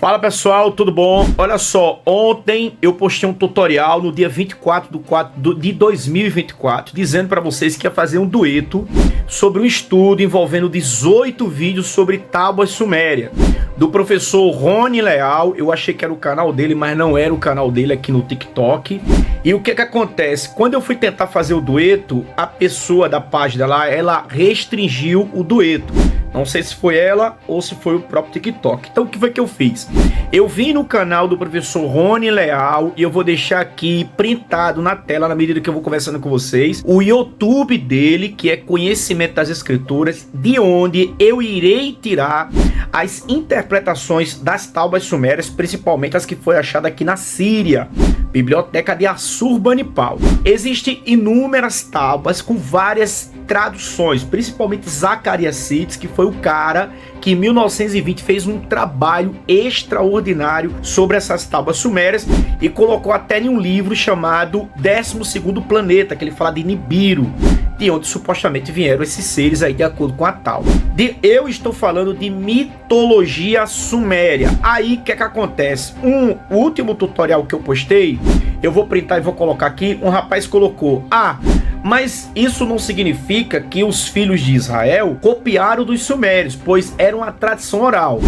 Fala pessoal, tudo bom? Olha só, ontem eu postei um tutorial no dia 24/4 de 2024, dizendo para vocês que ia fazer um dueto sobre um estudo envolvendo 18 vídeos sobre Tábuas Suméria, do professor Rony Leal. Eu achei que era o canal dele, mas não era o canal dele aqui no TikTok. E o que acontece? Quando eu fui tentar fazer o dueto, a pessoa da página lá, ela restringiu o dueto. Não sei se foi ela ou se foi o próprio TikTok. Então o que foi que eu fiz? Eu vim no canal do professor Rony Leal e eu vou deixar aqui printado na tela, na medida que eu vou conversando com vocês, o YouTube dele, que é Conhecimento das Escrituras, de onde eu irei tirar as interpretações das Tábuas Sumérias, principalmente as que foi achada aqui na Síria, Biblioteca de Assurbanipal. Existem inúmeras tábuas com várias traduções, principalmente Zacarias Sitchin, que foi o cara que em 1920 fez um trabalho extraordinário sobre essas tábuas sumérias e colocou até em um livro chamado 12º Planeta, que ele fala de Nibiru, de onde supostamente vieram esses seres aí, de acordo com a tábua. Eu estou falando de mitologia suméria. Aí o que acontece? O último tutorial que eu postei, eu vou printar e vou colocar aqui. Um rapaz colocou: mas isso não significa que os filhos de Israel copiaram dos sumérios, pois era uma tradição oral.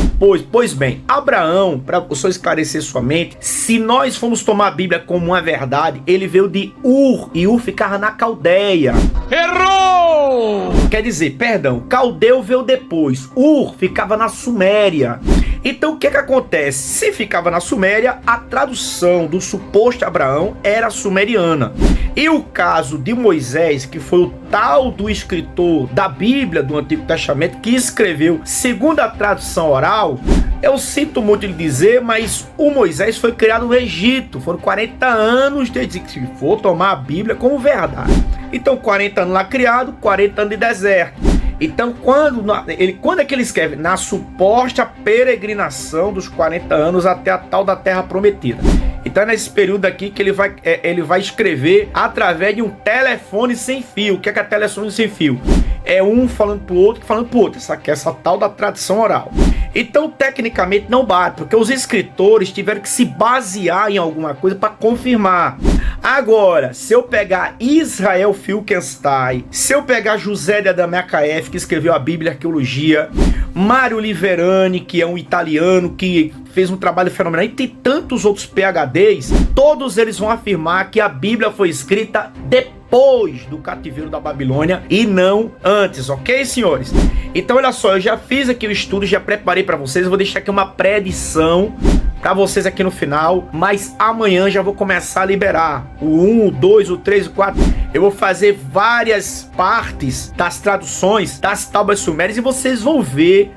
Pois bem, Abraão, para o senhor esclarecer sua mente, se nós formos tomar a Bíblia como uma verdade, ele veio de Ur, e Ur ficava na Caldeia. Errou! Quer dizer, perdão, Caldeu veio depois, Ur ficava na Suméria. Então o que acontece? Se ficava na Suméria, a tradução do suposto Abraão era sumeriana. E o caso de Moisés, que foi o tal do escritor da Bíblia do Antigo Testamento, que escreveu segundo a tradução oral, eu sinto muito lhe dizer, mas o Moisés foi criado no Egito. Foram 40 anos desde que se for tomar a Bíblia como verdade. Então 40 anos lá criado, 40 anos de deserto. Então, quando é que ele escreve? Na suposta peregrinação dos 40 anos até a tal da Terra Prometida. Então é nesse período aqui que ele vai escrever através de um telefone sem fio. O que é telefone sem fio? É um falando pro outro, falando pro outro. Essa tal da tradição oral. Então, tecnicamente, não bate, porque os escritores tiveram que se basear em alguma coisa para confirmar. Agora, se eu pegar Israel Finkelstein, se eu pegar José de Adamacaef, que escreveu a Bíblia e Arqueologia, Mário Liverani, que é um italiano que fez um trabalho fenomenal, e tem tantos outros PhDs, todos eles vão afirmar que a Bíblia foi escrita depois do cativeiro da Babilônia e não antes, ok, senhores? Então, olha só, eu já fiz aqui o estudo, já preparei para vocês, eu vou deixar aqui uma pré-edição para vocês aqui no final, mas amanhã já vou começar a liberar o 1, o 2, o 3, o 4. Eu vou fazer várias partes das traduções das Tábuas Sumérias e vocês vão ver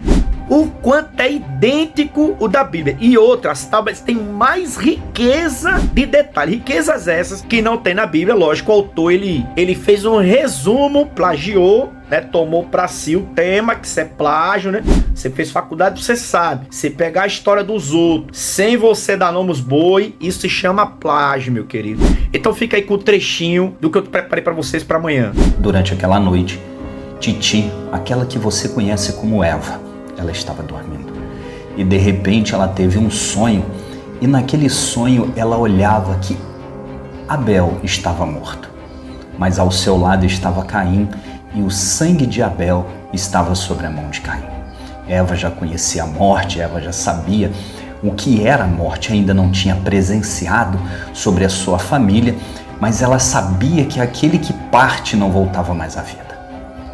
o quanto é idêntico o da Bíblia. E outras tábuas têm mais riqueza de detalhes, riquezas essas que não tem na Bíblia. Lógico, o autor ele fez um resumo, plagiou, né? Tomou para si o tema, que isso é plágio, né? Você fez faculdade, você sabe. Você pegar a história dos outros sem você dar nome aos boi, isso se chama plágio, meu querido. Então fica aí com o trechinho do que eu preparei para vocês para amanhã. Durante aquela noite, Titi, aquela que você conhece como Eva, ela estava dormindo. E de repente ela teve um sonho, e naquele sonho ela olhava que Abel estava morto, mas ao seu lado estava Caim, e o sangue de Abel estava sobre a mão de Caim. Eva já conhecia a morte, Eva já sabia o que era a morte, ainda não tinha presenciado sobre a sua família, mas ela sabia que aquele que parte não voltava mais à vida.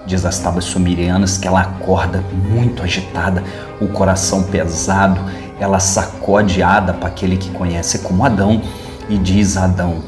Diz as Tábuas Sumerianas que ela acorda muito agitada, o coração pesado, ela sacode Ada para aquele que conhece como Adão e diz a Adão: